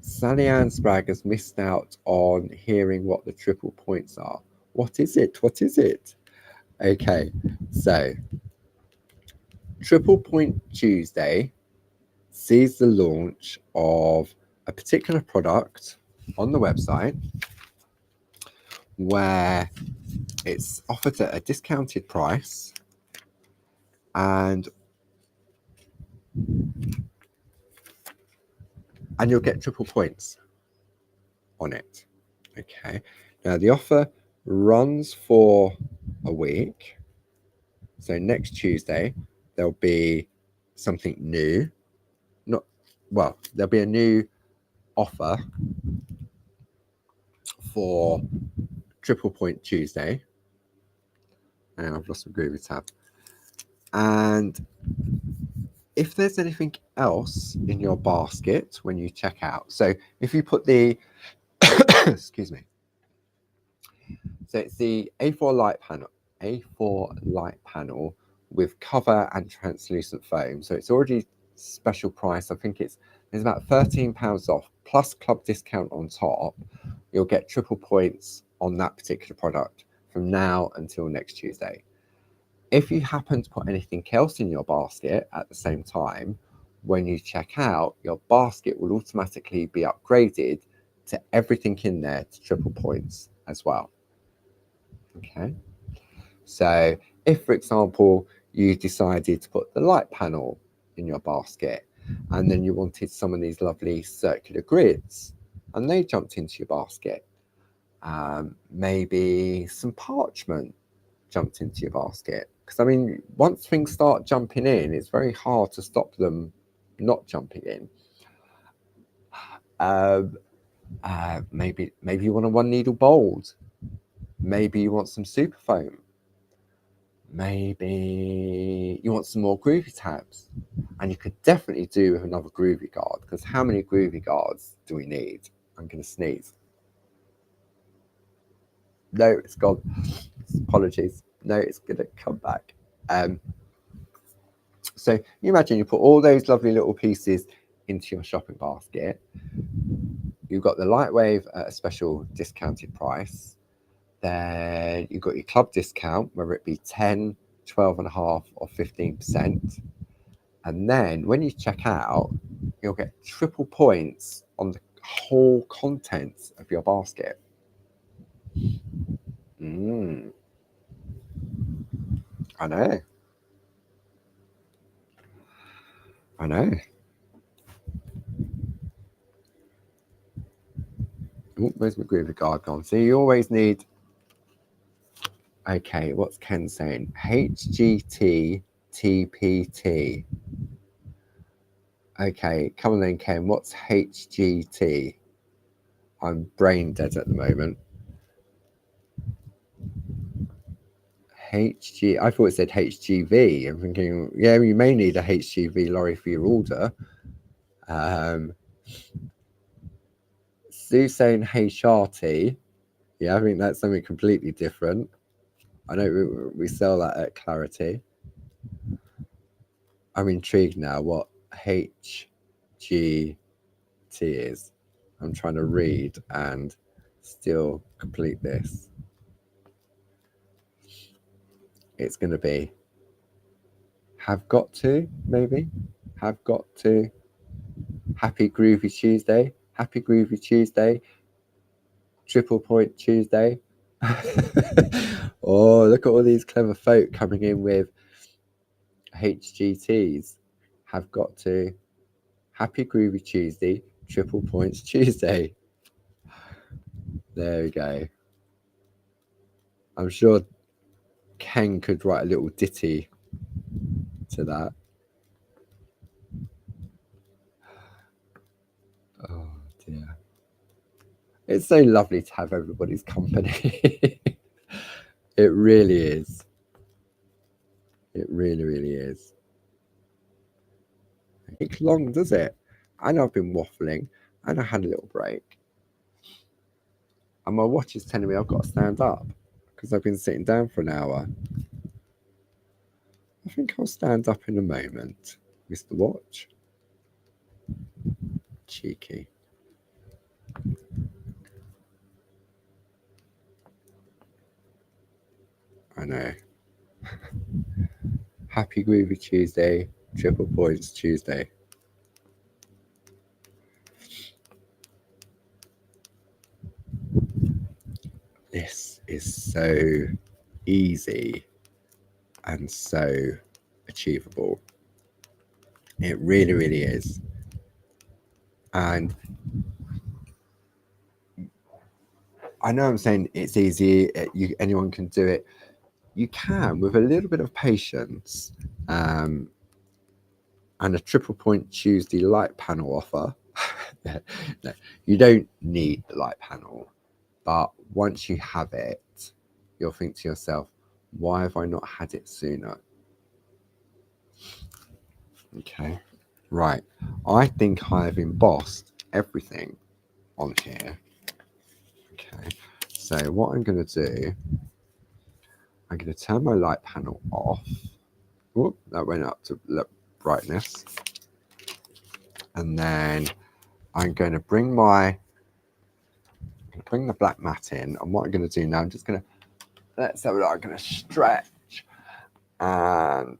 Sally Ann Sprague has missed out on hearing what the triple points are. What is it? What is it? Okay, so Triple Point Tuesday sees the launch of a particular product on the website where it's offered at a discounted price, and you'll get triple points on it. Okay, now the offer runs for a week, so next Tuesday there'll be something new. There'll be a new offer for Triple Point Tuesday, and I've lost my Groovi tab. And if there's anything else in your basket when you check out, so if you put the excuse me, so it's the A4 light panel with cover and translucent foam, so it's already special price. I think it's about £13 off plus club discount on top. You'll get triple points on that particular product from now until next Tuesday. If you happen to put anything else in your basket at the same time, when you check out, your basket will automatically be upgraded to everything in there to triple points as well. Okay, so if, for example, you decided to put the light panel in your basket and then you wanted some of these lovely circular grids and they jumped into your basket, maybe some parchment jumped into your basket, because I mean, once things start jumping in, it's very hard to stop them not jumping in. Maybe you want a one needle bold, maybe you want some super foam, maybe you want some more Groovi tabs, and you could definitely do with another Groovi guard, because how many Groovi guards do we need? I'm going to sneeze. No, it's gone. Apologies. No, it's going to come back. So you imagine you put all those lovely little pieces into your shopping basket. You've got the Lightwave at a special discounted price. Then you've got your club discount, whether it be 10, 12.5 or 15%. And then when you check out, you'll get triple points on the whole contents of your basket. I know. Oh, where's my Groovi guard gone? So you always need. Okay, what's Ken saying? HGT TPT. Okay, come on then, Ken. What's HGT? I'm brain dead at the moment. HG. I thought it said HGV. I'm thinking, yeah, you may need a HGV lorry for your order. Sue saying HRT. Yeah, I think that's something completely different. I know we sell that at Clarity. I'm intrigued now what HGT is. I'm trying to read and still complete this. It's going to be have got to, maybe. Have got to. Happy Groovy Tuesday. Happy Groovy Tuesday. Triple Point Tuesday. Oh, look at all these clever folk coming in with HGTs. Have got to. Happy Groovy Tuesday. Triple Points Tuesday. There we go. I'm sure Ken could write a little ditty to that. Oh dear. It's so lovely to have everybody's company. It really is. It really, really is. It takes long, does it? I know I've been waffling and I had a little break. And my watch is telling me I've got to stand up because I've been sitting down for an hour. I think I'll stand up in a moment, Mr. Watch. Cheeky. I know. Happy Groovy Tuesday, Triple Points Tuesday. This is so easy and so achievable. It really, really is. And I know I'm saying it's easy, anyone can do it. You can, with a little bit of patience and a Triple Point Tuesday light panel offer. No, you don't need the light panel, but once you have it, you'll think to yourself, why have I not had it sooner? Okay, right. I think I've embossed everything on here. Okay, so what I'm going to do, I'm going to turn my light panel off. Whoop, that went up to brightness. And then I'm going to bring the black mat in. And what I'm going to do now, I'm just going to, let's have a look, I'm going to stretch. And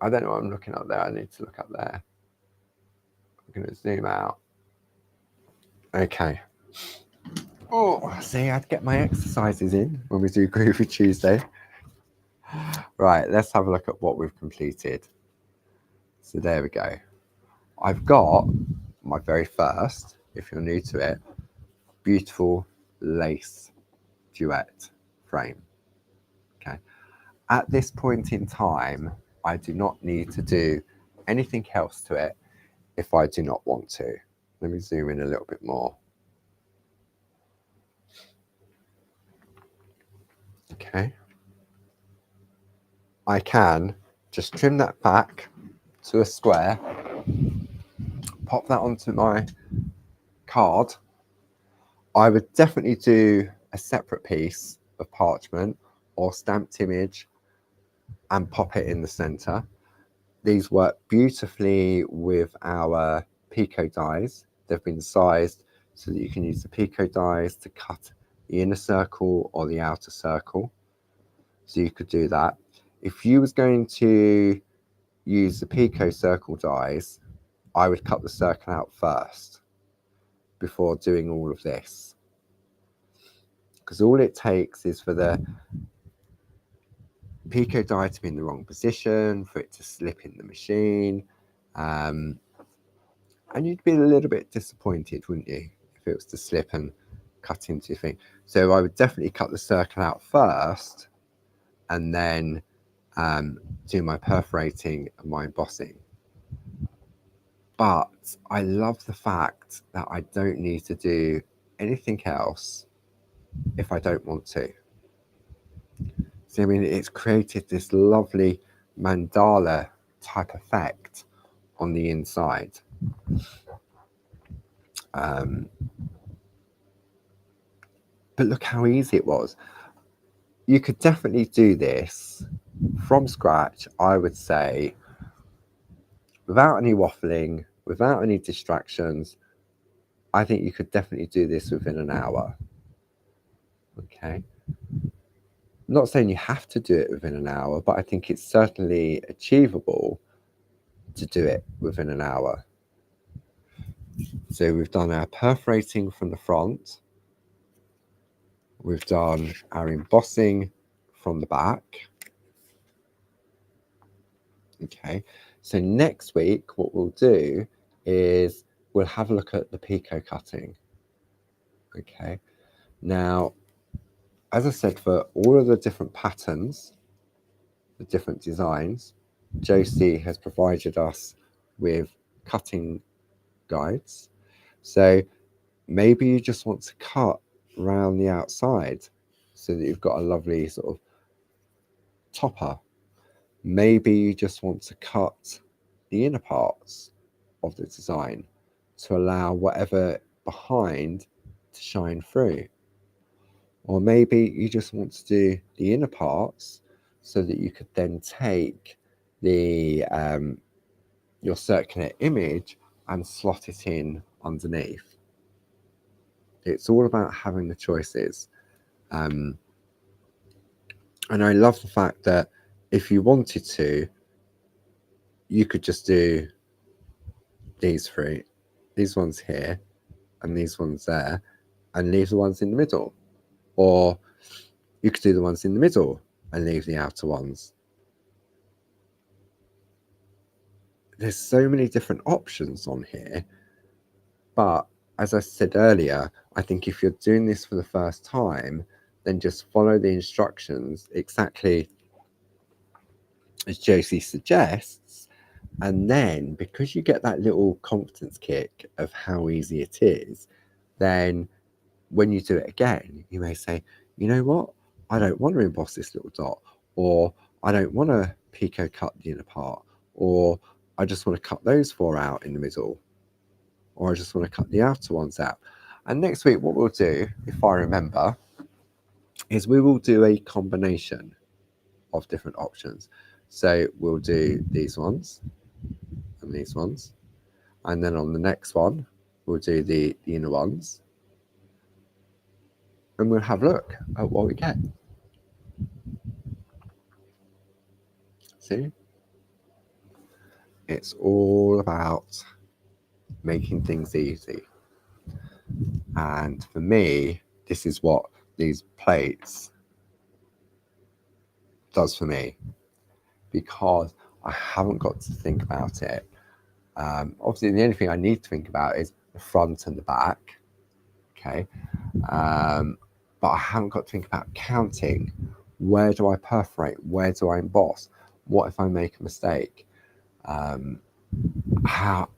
I don't know what I'm looking up there. I need to look up there. I'm going to zoom out. Okay. Oh, see, I'd get my exercises in when we do Groovi Tuesday. Right, let's have a look at what we've completed. So there we go. I've got my very first, if you're new to it, beautiful lace duet frame. Okay. At this point in time, I do not need to do anything else to it if I do not want to. Let me zoom in a little bit more. Okay. I can just trim that back to a square, pop that onto my card. I would definitely do a separate piece of parchment or stamped image and pop it in the center. These work beautifully with our Pico dies. They've been sized so that you can use the Pico dies to cut the inner circle or the outer circle. So you could do that. If you was going to use the Pico circle dies, I would cut the circle out first before doing all of this. Because all it takes is for the Pico die to be in the wrong position, for it to slip in the machine. And you'd be a little bit disappointed, wouldn't you, if it was to slip and cut into your thing. So I would definitely cut the circle out first and then do my perforating and my embossing. But I love the fact that I don't need to do anything else if I don't want to. See, I mean, it's created this lovely mandala type effect on the inside. But look how easy it was. You could definitely do this from scratch, I would say, without any waffling, without any distractions. I think you could definitely do this within an hour. Okay. I'm not saying you have to do it within an hour, but I think it's certainly achievable to do it within an hour. So we've done our perforating from the front. We've done our embossing from the back. Okay, so next week what we'll do is we'll have a look at the picot cutting. Okay, now as I said, for all of the different patterns, the different designs, Josie has provided us with cutting guides. So maybe you just want to cut around the outside so that you've got a lovely sort of topper. Maybe you just want to cut the inner parts of the design to allow whatever behind to shine through. Or maybe you just want to do the inner parts so that you could then take the your circular image and slot it in underneath. It's all about having the choices. And I love the fact that if you wanted to, you could just do these three, these ones here, and these ones there, and leave the ones in the middle. Or you could do the ones in the middle and leave the outer ones. There's so many different options on here. But as I said earlier, I think if you're doing this for the first time, then just follow the instructions exactly as Josie suggests. And then because you get that little confidence kick of how easy it is, then when you do it again, you may say, you know what? I don't want to emboss this little dot, or I don't want to picot cut the inner part, or I just want to cut those four out in the middle, or I just want to cut the outer ones out. And next week, what we'll do, if I remember, is we will do a combination of different options. So we'll do these ones and these ones. And then on the next one, we'll do the inner ones. And we'll have a look at what we get. See? It's all about making things easy. And for me, this is what these plates does for me, because I haven't got to think about it. Obviously, the only thing I need to think about is the front and the back. Okay. But I haven't got to think about counting. Where do I perforate? Where do I emboss? What if I make a mistake? How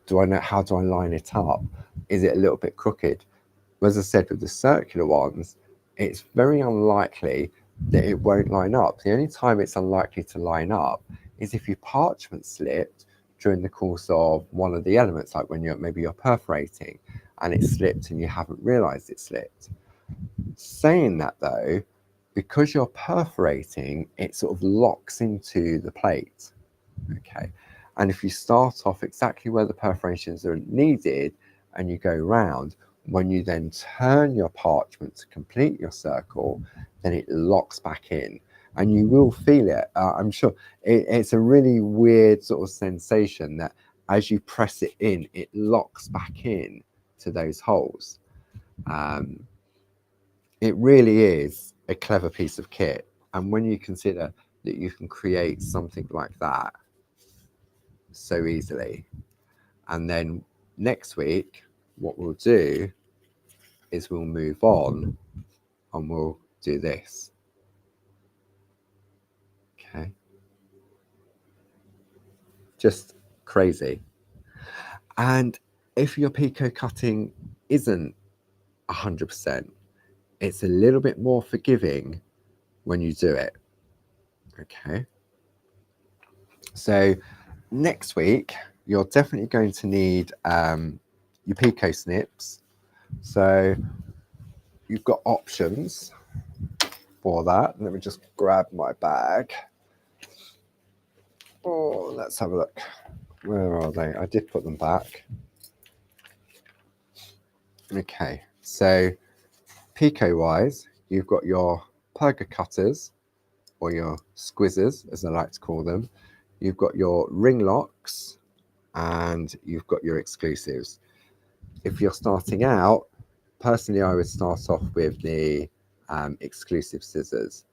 do I know? How do I line it up? Is it a little bit crooked? As I said, with the circular ones, it's very unlikely that it won't line up. The only time it's unlikely to line up is if your parchment slipped during the course of one of the elements, like when you're perforating and it slipped and you haven't realized it slipped. Saying that though, because you're perforating, it sort of locks into the plate. Okay. And if you start off exactly where the perforations are needed and you go round, when you then turn your parchment to complete your circle, then it locks back in and you will feel it. I'm sure it's a really weird sort of sensation that as you press it in, it locks back in to those holes. It really is a clever piece of kit. And when you consider that you can create something like that so easily, and then next week, what we'll do is we'll move on and we'll do this. Okay. Just crazy. And if your picot cutting isn't 100%, it's a little bit more forgiving when you do it. Okay. So next week, you're definitely going to need your picot snips. So you've got options for that. Let me just grab my bag. Oh, let's have a look. Where are they? I did put them back. Okay, so picot wise, you've got your perga cutters, or your squizzers, as I like to call them. You've got your ring locks, and you've got your exclusives. If you're starting out, personally, I would start off with the exclusive scissors.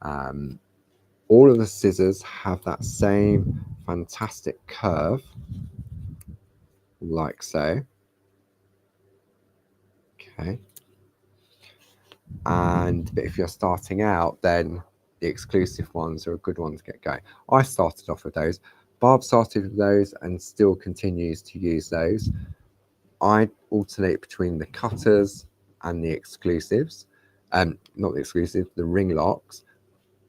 All of the scissors have that same fantastic curve, like so. Okay. But if you're starting out, then the exclusive ones are a good one to get going. I started off with those. Barb started with those and still continues to use those. I alternate between the cutters and the exclusives. Not the exclusive, the ring locks.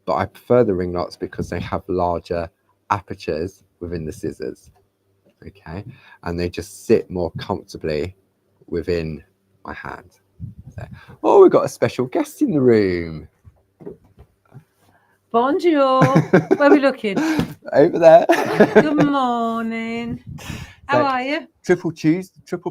But I prefer the ring locks because they have larger apertures within the scissors. Okay, and they just sit more comfortably within my hand. So, oh, we've got a special guest in the room. Bonjour. Where are we looking? Over there. Good morning. How are you? Triple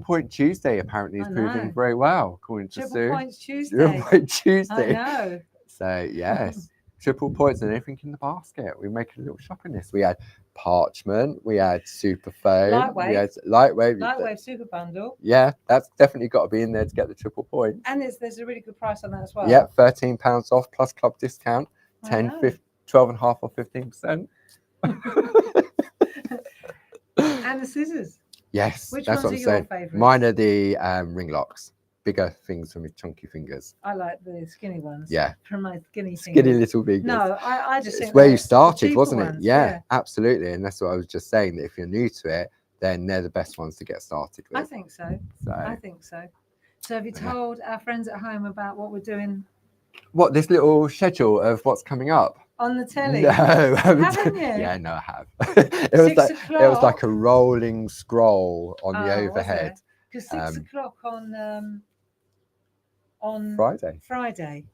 Point Tuesday apparently is proving very well, according to Sue. Triple Points Tuesday. Triple Point Tuesday. I know. So yes, triple points and everything in the basket. We make a little shopping list. We had parchment, we had super foam, lightweight. We had lightweight super bundle. Yeah, that's definitely got to be in there to get the triple point. And there's a really good price on that as well. Yeah, £13 off plus club discount, 12.5 or 15%. And the scissors. Yes, Which that's ones what I'm are saying. your favourites? Mine are the ring locks, bigger things for my chunky fingers. I like the skinny ones. Yeah. For my skinny little fingers. No, I just think it's where you started, wasn't it? Ones, yeah, absolutely. And that's what I was just saying, that if you're new to it, then they're the best ones to get started with. I think so. I think so. So have you told our friends at home about what we're doing? What, this little schedule of what's coming up? On the telly? No. Haven't you? Yeah, no, I have. It was like a rolling scroll on the overhead. Because 6 o'clock on Friday.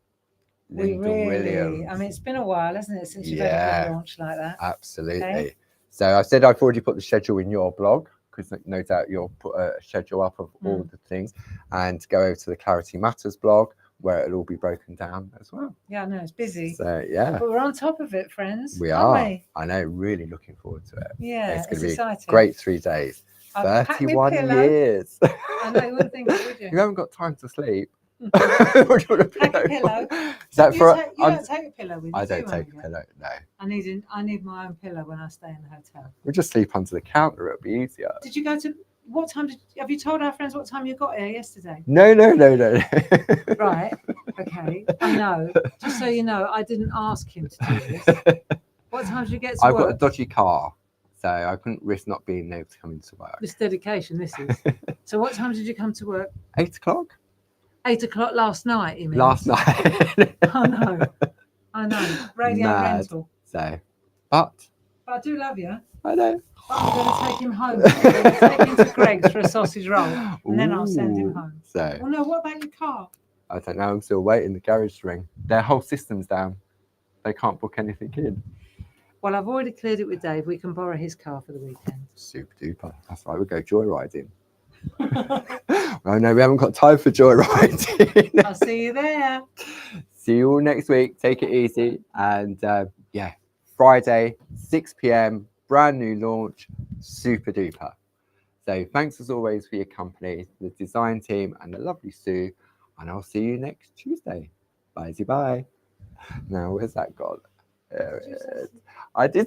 We really, I mean, it's been a while, hasn't it, since you've had a launch like that? Absolutely. Okay. So I said I've already put the schedule in your blog, because no doubt you'll put a schedule up of all the things, and go over to the Clarity Matters blog, where it'll all be broken down as well. Yeah, I know, it's busy. So, yeah. But we're on top of it, friends. We are. I know, really looking forward to it. Yeah, it's going to be exciting. Great 3 days. 31 years. I know, you wouldn't think it, would you? You haven't got time to sleep. Pack a pillow. You don't take a pillow with you? I don't take a pillow, no. I need my own pillow when I stay in the hotel. We'll just sleep under the counter, it'll be easier. Did you go to... What time have you told our friends what time you got here yesterday? No. Right, okay. I know. Just so you know, I didn't ask him to do this. What time did you get to work? I've got a dodgy car, so I couldn't risk not being able to come into work. This dedication, this is. So what time did you come to work? 8 o'clock. 8 o'clock last night, you mean? Last night. I know. Radio rental. So, but I do love you. I know. I'm going to take him home. Take him to Greg's for a sausage roll, and then I'll send him home. So. Well, no, what about your car? I don't know. I'm still waiting. The garage to ring. Their whole system's down. They can't book anything in. Well, I've already cleared it with Dave. We can borrow his car for the weekend. Super duper. That's right. We'll go joyriding. Oh no, we haven't got time for joyriding. I'll see you there. See you all next week. Take it easy. And Friday, 6 p.m, brand new launch, super duper. So thanks as always for your company, the design team and the lovely Sue. And I'll see you next Tuesday. Bye. Now, where's that gone? There it is. I did